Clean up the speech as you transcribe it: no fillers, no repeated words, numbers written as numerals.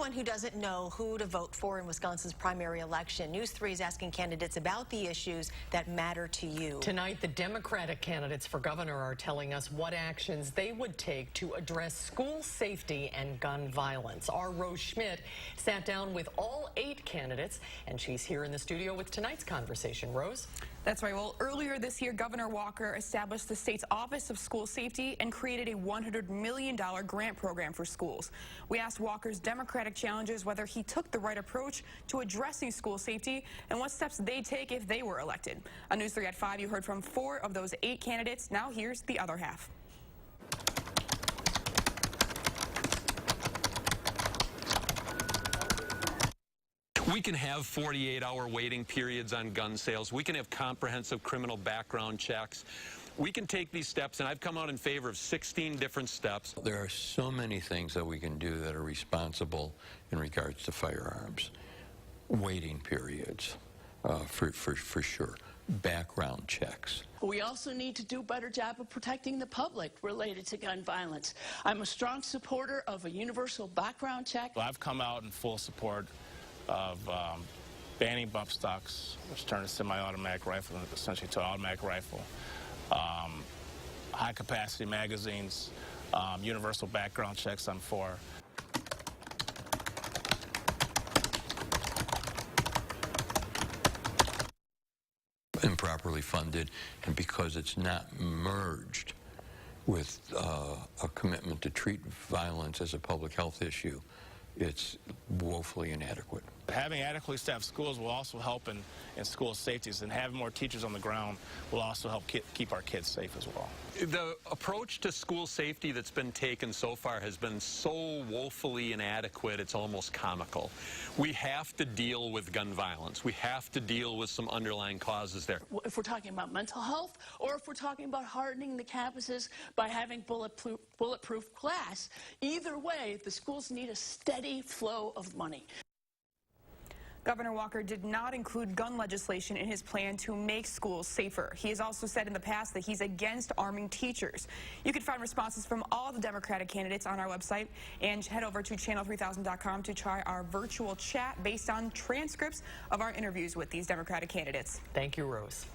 anyone who doesn't know who to vote for in Wisconsin's primary election, News 3 is asking candidates about the issues that matter to you. Tonight, the Democratic candidates for governor are telling us what actions they would take to address school safety and gun violence. Our Rose Schmidt sat down with all 8 candidates, and she's here in the studio with tonight's conversation. Rose? That's right. Well, earlier this year, Governor Walker established the state's Office of School Safety and created a $100 million grant program for schools. We asked Walker's Democratic challengers whether he took the right approach to addressing school safety and what steps they'd take if they were elected. On News 3 at 5, you heard from 4 of those 8 candidates. Now here's the other half. We can have 48-hour waiting periods on gun sales. We can have comprehensive criminal background checks. We can take these steps, and I've come out in favor of 16 different steps. There are so many things that we can do that are responsible in regards to firearms. Waiting periods, for sure. Background checks. We also need to do a better job of protecting the public related to gun violence. I'm a strong supporter of a universal background check. I've come out in full support of banning bump stocks, which turn a semi-automatic rifle essentially to an automatic rifle, high-capacity magazines, universal background checks I'm for. Improperly funded, and because it's not merged with a commitment to treat violence as a public health issue, it's woefully inadequate. Having adequately staffed schools will also help in school safeties, and having more teachers on the ground will also help keep our kids safe as well. The approach to school safety that's been taken so far has been so woefully inadequate, it's almost comical. We have to deal with gun violence. We have to deal with some underlying causes there. If we're talking about mental health, or if we're talking about hardening the campuses by having bulletproof glass, either way, the schools need a steady flow of money. Governor Walker did not include gun legislation in his plan to make schools safer. He has also said in the past that he's against arming teachers. You can find responses from all the Democratic candidates on our website, and head over to channel3000.com to try our virtual chat based on transcripts of our interviews with these Democratic candidates. Thank you, Rose.